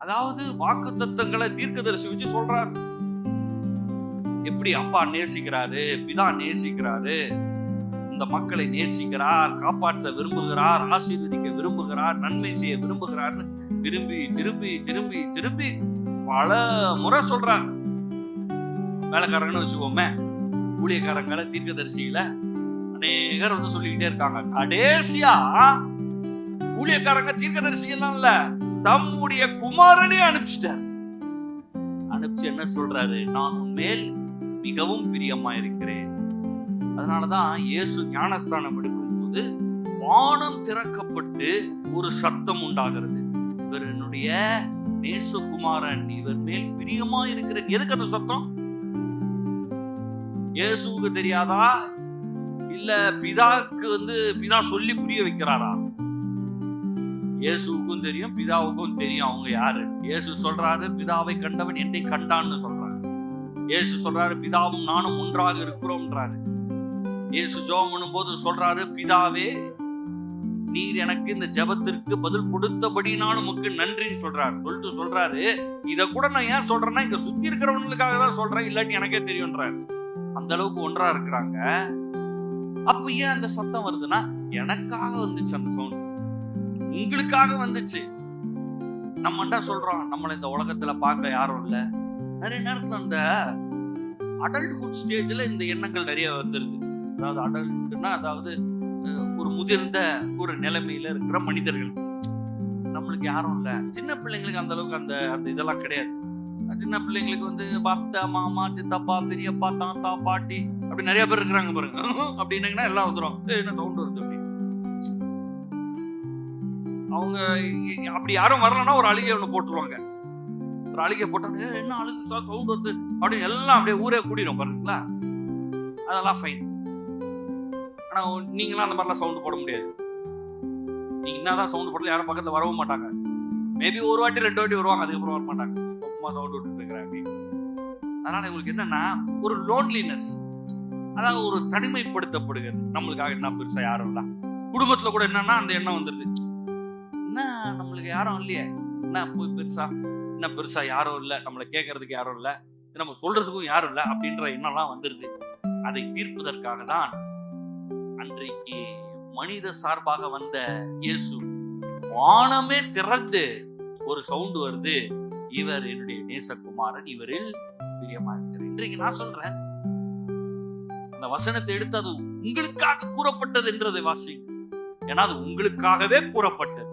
அதாவது வாக்குத்தத்தங்களை தீர்க்கதரிசி வச்சு சொல்றார். எப்படி அப்பா நேசிக்கிறாரு, பிதா நேசிக்கிறாரு, இந்த மக்களை நேசிக்கிறார், காப்பாற்ற விரும்புகிறார், ஆசீர்வதிக்க விரும்புகிறார், நன்மை செய்ய விரும்புகிறார்னு திரும்பி திரும்பி திரும்பி திரும்பி பல முறை சொல்றார். வேலைக்காரங்கன்னு வச்சுக்கோமே, ஊழியக்காரங்களை தீர்க்கதரிசியில அநேகர் வந்து சொல்லிக்கிட்டே இருக்காங்க. கடைசியா ஊழியக்காரங்க தீர்க்கதரிசி எல்லாம் இல்ல, தம்முடைய குமாரனே அனுப்பிச்சிட்டார். அனுப்பிச்சு என்ன சொல்றாரு? நான் உன்மேல் மிகவும் பிரியமா இருக்கிறேன். அதனாலதான் இயேசு ஞானஸ்தானம் எடுக்கும் போது வானம் திறக்கப்பட்டு ஒரு சத்தம் உண்டாகிறது. இவர் என்னுடைய நேசகுமாரன், இவர் மேல் பிரியமா இருக்கிறேன். எதுக்கு அந்த சத்தம்? இயேசுவுக்கு தெரியாதா? இல்ல பிதாவுக்கு வந்து பிதா சொல்லி புரிய வைக்கிறாரா? இயேசுவுக்கும் தெரியும், பிதாவுக்கும் தெரியும் அவங்க யாரு. இயேசு சொல்றாரு, பிதாவை கண்டவன் என்னை கண்டான்னு சொல்றாரு. இயேசு சொல்றாரு, பிதாவும் நானும் ஒன்றாக இருக்கிறோம்ன்றாரு. இயேசு ஜெபம் பண்ணும் போது சொல்றாரு, பிதாவே நீர் எனக்கு இந்த ஜெபத்திற்கு பதில் கொடுத்தபடினாலும் உமக்கு நன்றின்னு சொல்றாரு. சொல்றாரு, இத கூட நான் ஏன் சொல்றேன்னா இங்க சுத்தி இருக்கிறவங்களுக்காக தான் சொல்றேன், இல்லாட்டி எனக்கே தெரியும்ன்றாரு. அந்த அளவுக்கு ஒன்றா இருக்கிறாங்க. அப்ப ஏன் அந்த சத்தம் வருதுன்னா, எனக்காக வந்துச்சு அந்த சவுண்ட், உங்களுக்காக வந்துச்சு. நம்ம என்ன சொல்றோம், நம்மள இந்த உலகத்துல பார்க்க யாரும் இல்ல. நிறைய நேரத்துல அந்த அடல்ட்ஹுட் ஸ்டேஜ்ல இந்த எண்ணங்கள் நிறைய வந்துருது. அதாவது அடல்ட்னா அதாவது ஒரு முதிர்ந்த ஒரு நிலைமையில இருக்கிற மனிதர்கள், நம்மளுக்கு யாரும் இல்ல. சின்ன பிள்ளைங்களுக்கு அந்த அளவுக்கு அந்த அந்த இதெல்லாம் கிடையாது. சின்ன பிள்ளைங்களுக்கு வந்து அத்தை, மாமா, சித்தப்பா, பெரியப்பா, தாத்தா, பாட்டி அப்படி நிறைய பேர் இருக்கிறாங்க பாருங்க. அப்படின்னா எல்லாம் வந்துடும். என்ன சவுண்ட் வருது அப்படி. அவங்க அப்படி யாரும் வரலன்னா ஒரு அழுகை ஒண்ணு போட்டுருவாங்க. ஒரு அழுகை போட்டாங்க, என்ன அழுகு சவுண்ட் வருது அப்படின்னு எல்லாம் அப்படியே ஊரே கூடிடும் பாருங்களா. அதெல்லாம் ஃபைன். ஆனா நீங்களாம் அந்த மாதிரிலாம் சவுண்ட் போட முடியாது. நீங்க என்னதான் சவுண்ட் போடல, யாரும் பக்கத்துல வரவும் மாட்டாங்க. மேபி ஒரு வாட்டி 2 வாட்டி வருவாங்க, அதுக்கப்புறம் வர மாட்டாங்க. சும்மா சவுண்ட் விட்டுட்டு இருக்கிறாங்க. அதனால உங்களுக்கு என்னன்னா ஒரு லோன்லினஸ், அதாவது ஒரு தனிமைப்படுத்தப்படுகிறது. நம்மளுக்காக என்ன பெருசா யாரும் இல்ல. குடும்பத்துல கூட என்னன்னா அந்த எண்ணம் வந்துருது, என்ன நம்மளுக்கு யாரும் இல்லையே, என்ன போய் பெருசா யாரும் இல்லை, நம்மளை கேட்கறதுக்கு யாரும் இல்லை, நம்ம சொல்றதுக்கும் யாரும் இல்லை அப்படின்ற எண்ணம்லாம் வந்துருது. அதை தீர்ப்பதற்காக தான் அன்றைக்கு மனித சார்பாக வந்த இயேசு வானமே திறந்து ஒரு சவுண்ட் வருது, இவர் என்னுடைய நேசகுமாரன், இவரில் பிரியமா இருக்கிறேன். இன்றைக்கு நான் சொல்றேன், அந்த வசனத்தை எடுத்து அது உங்களுக்காக கூறப்பட்டது என்றதை வாசிங்க. ஏன்னா அது உங்களுக்காகவே கூறப்பட்டது.